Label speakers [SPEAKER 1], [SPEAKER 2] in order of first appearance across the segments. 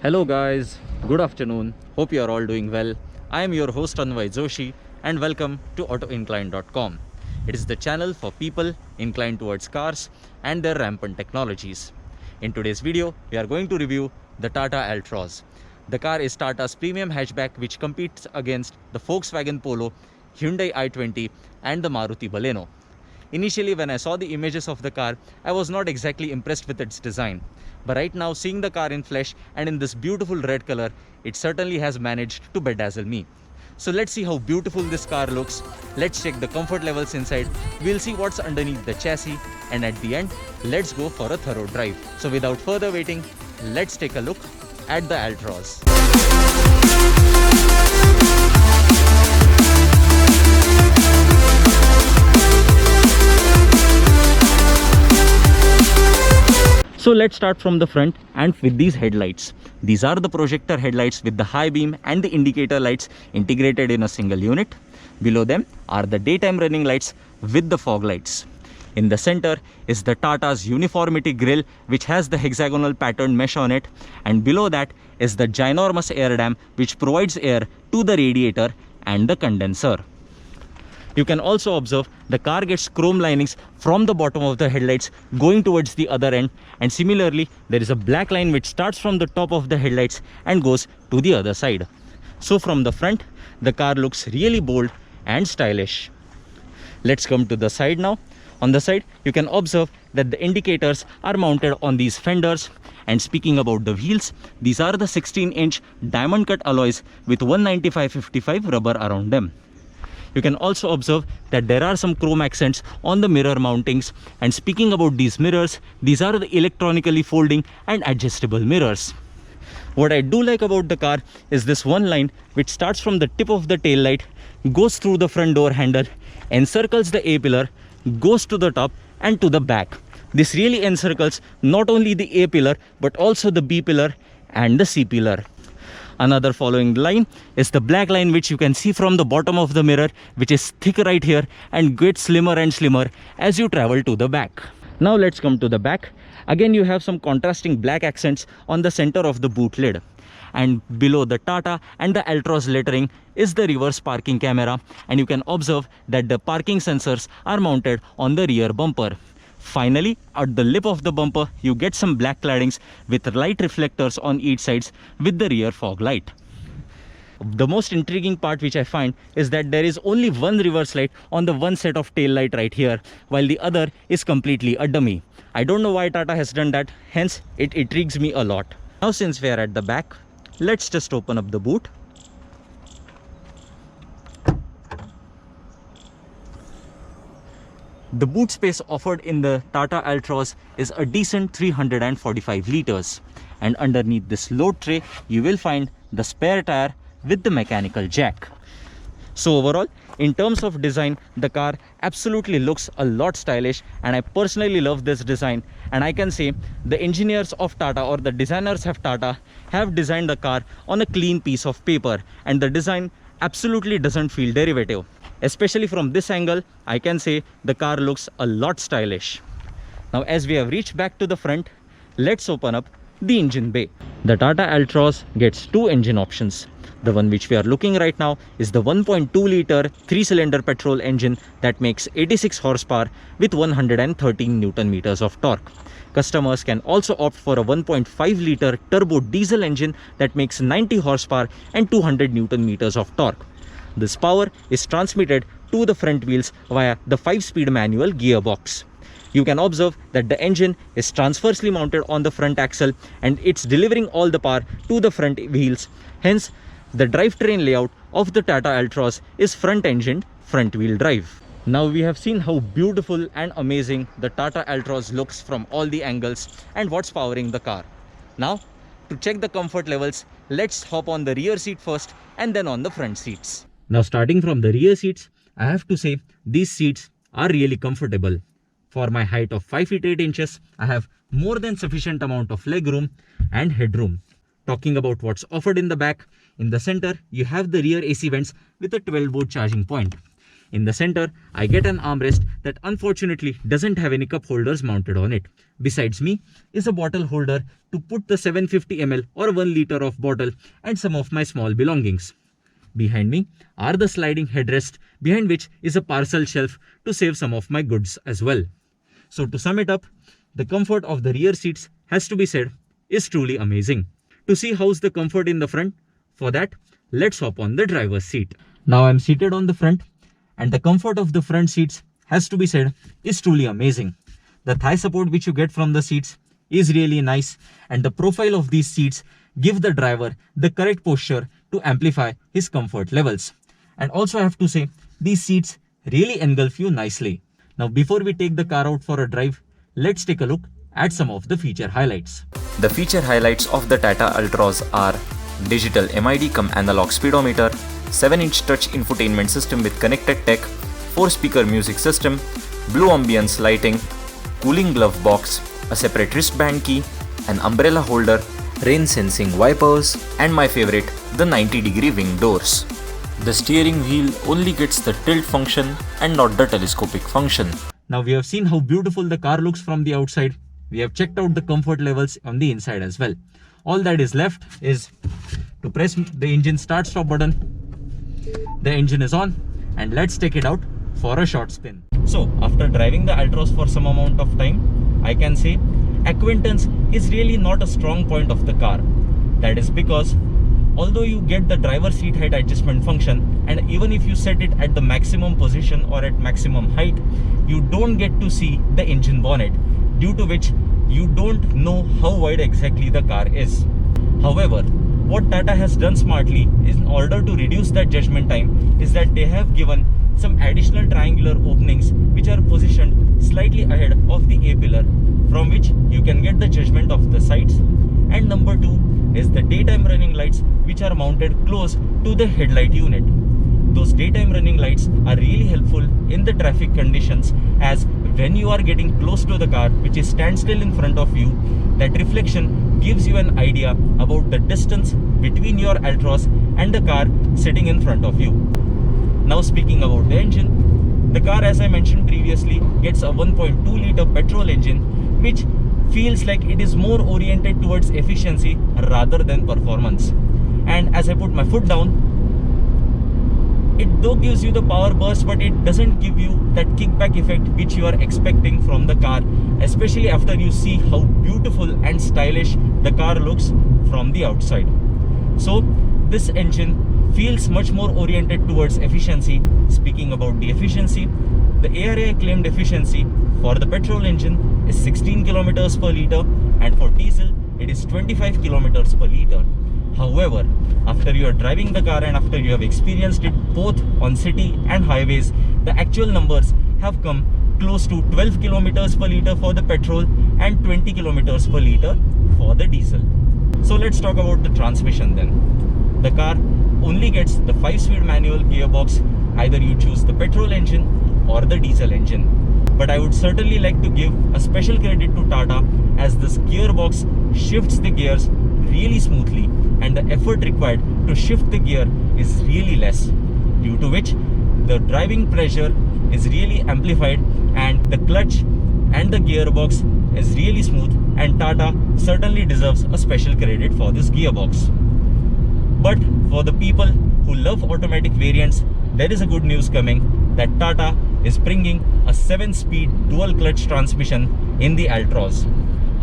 [SPEAKER 1] Hello guys, good afternoon. Hope you are all doing well. I am your host Anvay Joshi and welcome to AutoIncline.com. It is the channel for people inclined towards cars and their rampant technologies. In today's video, we are going to review the Tata Altroz. The car is Tata's premium hatchback which competes against the Volkswagen Polo, Hyundai i20 and the Maruti Baleno. Initially, when I saw the images of the car, I was not exactly impressed with its design. But right now, seeing the car in flesh and in this beautiful red color, it certainly has managed to bedazzle me. So let's see how beautiful this car looks. Let's check the comfort levels inside. We'll see what's underneath the chassis. And at the end, let's go for a thorough drive. So without further waiting, let's take a look at the Altroz. So let's start from the front and with these headlights. These are the projector headlights with the high beam and the indicator lights integrated in a single unit. Below them are the daytime running lights with the fog lights. In the center is the Tata's uniformity grille which has the hexagonal pattern mesh on it, and below that is the ginormous air dam which provides air to the radiator and the condenser. You can also observe the car gets chrome linings from the bottom of the headlights going towards the other end, and similarly there is a black line which starts from the top of the headlights and goes to the other side. So from the front, the car looks really bold and stylish. Let's come to the side now. On the side, you can observe that the indicators are mounted on these fenders. And speaking about the wheels, these are the 16-inch diamond cut alloys with 195/55 rubber around them. You can also observe that there are some chrome accents on the mirror mountings. And speaking about these mirrors, these are the electronically folding and adjustable mirrors. What I do like about the car is this one line which starts from the tip of the tail light, goes through the front door handle, encircles the A pillar, goes to the top and to the back. This really encircles not only the A pillar but also the B pillar and the C pillar. Another following line is the black line which you can see from the bottom of the mirror, which is thick right here and gets slimmer and slimmer as you travel to the back. Now let's come to the back. Again, you have some contrasting black accents on the center of the boot lid. And below the Tata and the Altroz lettering is the reverse parking camera, and you can observe that the parking sensors are mounted on the rear bumper. Finally, at the lip of the bumper, you get some black claddings with light reflectors on each sides with the rear fog light. The most intriguing part which I find is that there is only one reverse light on the one set of tail light right here, while the other is completely a dummy. I don't know why Tata has done that, hence it intrigues me a lot. Now since we are at the back, let's just open up the boot. The boot space offered in the Tata Altroz is a decent 345 liters. And underneath this load tray, you will find the spare tire with the mechanical jack. So overall, in terms of design, the car absolutely looks a lot stylish, and I personally love this design. And I can say the engineers of Tata, or the designers of Tata, have designed the car on a clean piece of paper, and the design absolutely doesn't feel derivative. Especially from this angle, I can say the car looks a lot stylish. Now as we have reached back to the front, let's open up the engine bay. The Tata Altroz gets two engine options. The one which we are looking right now is the 1.2 liter 3-cylinder petrol engine that makes 86 horsepower with 113 Newton meters of torque. Customers can also opt for a 1.5 liter turbo diesel engine that makes 90 horsepower and 200 Newton meters of torque. This power is transmitted to the front wheels via the 5-speed manual gearbox. You can observe that the engine is transversely mounted on the front axle and it's delivering all the power to the front wheels. Hence, the drivetrain layout of the Tata Altroz is front-engined, front-wheel drive. Now we have seen how beautiful and amazing the Tata Altroz looks from all the angles and what's powering the car. Now, to check the comfort levels, let's hop on the rear seat first and then on the front seats. Now starting from the rear seats, I have to say these seats are really comfortable. For my height of 5 feet 8 inches, I have more than sufficient amount of leg room and headroom. Talking about what's offered in the back, in the center, you have the rear AC vents with a 12-volt charging point. In the center, I get an armrest that unfortunately doesn't have any cup holders mounted on it. Besides me is a bottle holder to put the 750 ml or 1 liter of bottle and some of my small belongings. Behind me are the sliding headrest, behind which is a parcel shelf to save some of my goods as well. So to sum it up, the comfort of the rear seats, has to be said, is truly amazing. To see how's the comfort in the front, for that, let's hop on the driver's seat. Now I'm seated on the front, and the comfort of the front seats, has to be said, is truly amazing. The thigh support which you get from the seats is really nice, and the profile of these seats give the driver the correct posture to amplify his comfort levels. And also I have to say, these seats really engulf you nicely. Now before we take the car out for a drive, let's take a look at some of the feature highlights. The feature highlights of the Tata Altroz are digital MID cum analog speedometer, 7-inch touch infotainment system with connected tech, 4-speaker music system, blue ambience lighting, cooling glove box, a separate wristband key, an umbrella holder, rain sensing wipers, and my favorite, the 90-degree wing doors. The steering wheel only gets the tilt function and not the telescopic function. Now we have seen how beautiful the car looks from the outside. We have checked out the comfort levels on the inside as well. All that is left is to press the engine start stop button. The engine is on, and let's take it out for a short spin. So after driving the Altroz for some amount of time, I can say acquaintance is really not a strong point of the car. That is because although you get the driver seat height adjustment function, and even if you set it at the maximum position or at maximum height, you don't get to see the engine bonnet, due to which you don't know how wide exactly the car is. However, what Tata has done smartly is, in order to reduce that judgment time, is that they have given some additional triangular openings which are positioned slightly ahead of the A-pillar, from which you can get the judgment of the sides. And number 2 is the daytime running lights, which are mounted close to the headlight unit. Those daytime running lights are really helpful in the traffic conditions, as when you are getting close to the car which is standstill in front of you, that reflection gives you an idea about the distance between your Altroz and the car sitting in front of you. Now speaking about the engine, the car, as I mentioned previously, gets a 1.2 liter petrol engine, which feels like it is more oriented towards efficiency rather than performance. And as I put my foot down, it though gives you the power burst, but it doesn't give you that kickback effect which you are expecting from the car, especially after you see how beautiful and stylish the car looks from the outside. So this engine feels much more oriented towards efficiency. Speaking about the efficiency, the ARAI claimed efficiency for the petrol engine is 16 kilometers per liter, and for diesel it is 25 kilometers per liter. However, after you are driving the car and after you have experienced it both on city and highways, the actual numbers have come close to 12 kilometers per liter for the petrol and 20 kilometers per liter for the diesel. So let's talk about the transmission then. The car only gets the 5-speed manual gearbox, either you choose the petrol engine or the diesel engine. But I would certainly like to give a special credit to Tata, as this gearbox shifts the gears really smoothly, and the effort required to shift the gear is really less, due to which the driving pressure is really amplified and the clutch and the gearbox is really smooth, and Tata certainly deserves a special credit for this gearbox. But for the people who love automatic variants, there is a good news coming, that Tata is bringing a 7-speed dual clutch transmission in the Altroz.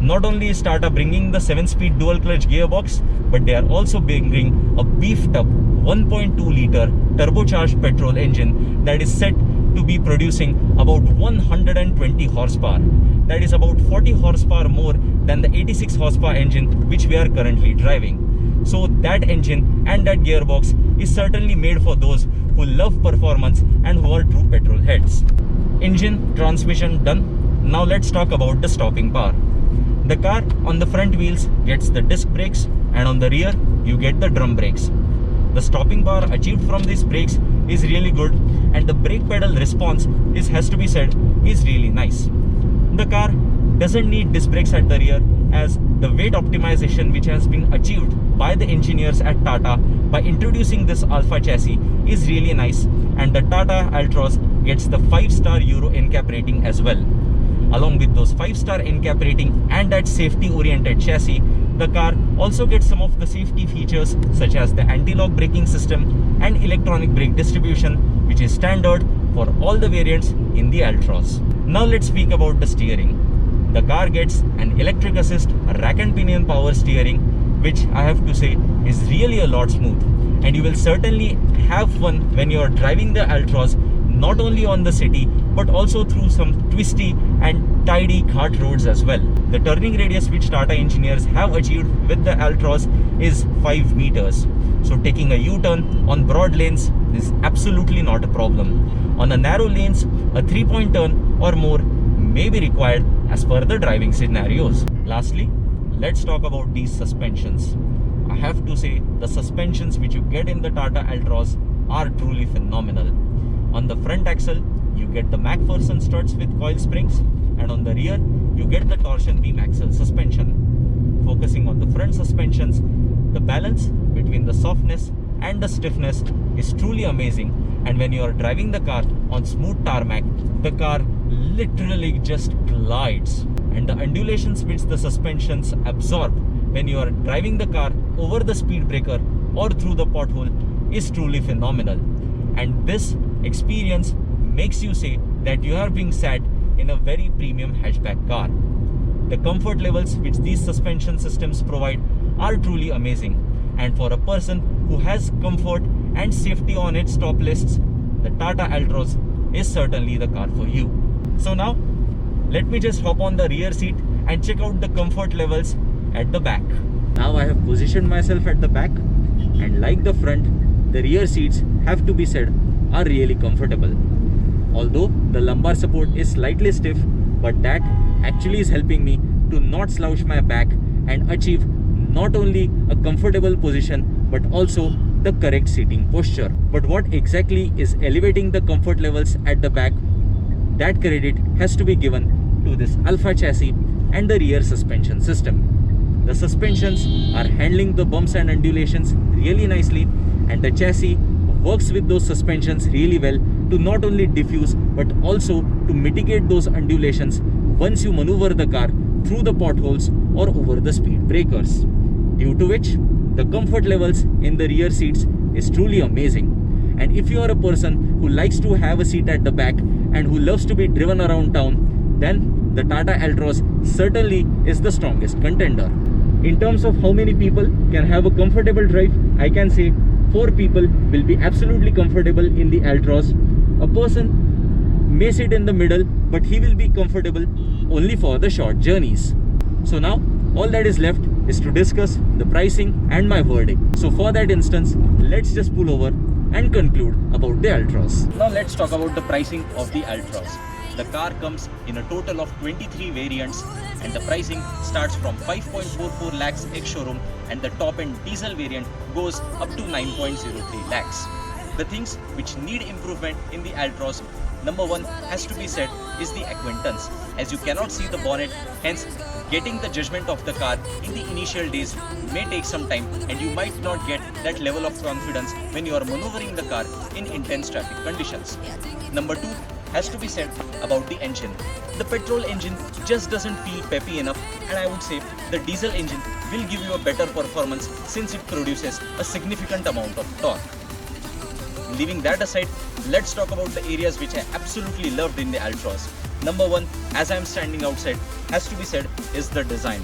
[SPEAKER 1] Not only is Tata bringing the 7-speed dual clutch gearbox, but they are also bringing a beefed up 1.2 liter turbocharged petrol engine that is set to be producing about 120 horsepower. That is about 40 horsepower more than the 86 horsepower engine which we are currently driving. So that engine and that gearbox is certainly made for those who love performance and who are true petrol heads. Engine, transmission done. Now let's talk about the stopping power. The car on the front wheels gets the disc brakes, and on the rear you get the drum brakes. The stopping power achieved from these brakes is really good, and the brake pedal response has to be said, is really nice. The car doesn't need disc brakes at the rear, as the weight optimization which has been achieved by the engineers at Tata by introducing this Alpha chassis is really nice, and the Tata Altroz gets the 5-star Euro NCAP rating as well. Along with those 5-star NCAP rating and that safety oriented chassis, the car also gets some of the safety features such as the anti-lock braking system and electronic brake distribution, which is standard for all the variants in the Altroz. Now let's speak about the steering. The car gets an electric assist rack and pinion power steering, which I have to say is really a lot smooth, and you will certainly have fun when you are driving the Altroz, not only on the city but also through some twisty and tidy kart roads as well. The turning radius which Tata engineers have achieved with the Altroz is 5 meters. So taking a U-turn on broad lanes is absolutely not a problem. On a narrow lanes, a 3-point turn or more may be required as per the driving scenarios. Lastly, let's talk about these suspensions. I have to say the suspensions which you get in the Tata Altroz are truly phenomenal. On the front axle, you get the MacPherson struts with coil springs, and on the rear, you get the torsion beam axle suspension. Focusing on the front suspensions, the balance between the softness and the stiffness is truly amazing, and when you are driving the car on smooth tarmac, the car literally just glides, and the undulations which the suspensions absorb when you are driving the car over the speed breaker or through the pothole is truly phenomenal. And this experience makes you say that you are being sat in a very premium hatchback car. The comfort levels which these suspension systems provide are truly amazing, and for a person who has comfort and safety on its top lists, the Tata Altroz is certainly the car for you. So now let me just hop on the rear seat and check out the comfort levels at the back. Now I have positioned myself at the back, and like the front, the rear seats, have to be said, are really comfortable. Although the lumbar support is slightly stiff, but that actually is helping me to not slouch my back and achieve not only a comfortable position but also the correct seating posture. But what exactly is elevating the comfort levels at the back, that credit has to be given to this Alpha chassis and the rear suspension system. The suspensions are handling the bumps and undulations really nicely, and the chassis works with those suspensions really well to not only diffuse but also to mitigate those undulations once you maneuver the car through the potholes or over the speed breakers. Due to which, the comfort levels in the rear seats is truly amazing. And if you are a person who likes to have a seat at the back and who loves to be driven around town, then the Tata Altroz certainly is the strongest contender. In terms of how many people can have a comfortable drive, I can say 4 people will be absolutely comfortable in the Altroz. A person may sit in the middle, but he will be comfortable only for the short journeys. So now all that is left is to discuss the pricing and my verdict. So for that instance, let's just pull over and conclude about the Altroz. Now let's talk about the pricing of the Altroz. The car comes in a total of 23 variants, and the pricing starts from 5.44 lakhs ex-showroom, and the top-end diesel variant goes up to 9.03 lakhs. The things which need improvement in the Altroz, number one has to be said is the acquaintance, as you cannot see the bonnet, hence getting the judgment of the car in the initial days may take some time, and you might not get that level of confidence when you are maneuvering the car in intense traffic conditions. Number two has to be said about the engine. The petrol engine just doesn't feel peppy enough, and I would say the diesel engine will give you a better performance since it produces a significant amount of torque. Leaving that aside, let's talk about the areas which I absolutely loved in the Altroz. Number one, as I am standing outside, has to be said is the design.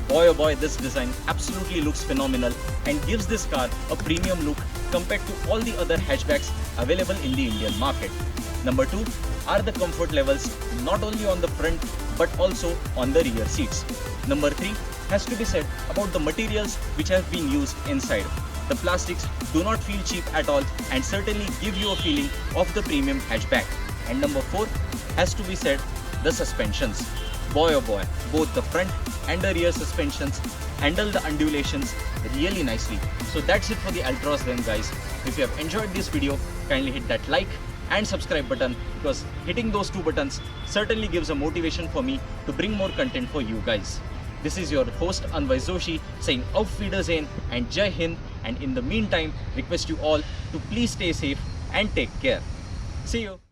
[SPEAKER 1] Boy oh boy, this design absolutely looks phenomenal and gives this car a premium look compared to all the other hatchbacks available in the Indian market. Number two are the comfort levels, not only on the front but also on the rear seats. Number three has to be said about the materials which have been used inside. The plastics do not feel cheap at all and certainly give you a feeling of the premium hatchback. And number four has to be said the suspensions. Boy oh boy, both the front and the rear suspensions handle the undulations really nicely. So that's it for the Altroz then, guys. If you have enjoyed this video, kindly hit that like and subscribe button, because hitting those two buttons certainly gives a motivation for me to bring more content for you guys. This is your host Anvay Joshi saying Auf Wiedersehen and Jai Hind, and in the meantime request you all to please stay safe and take care. See you.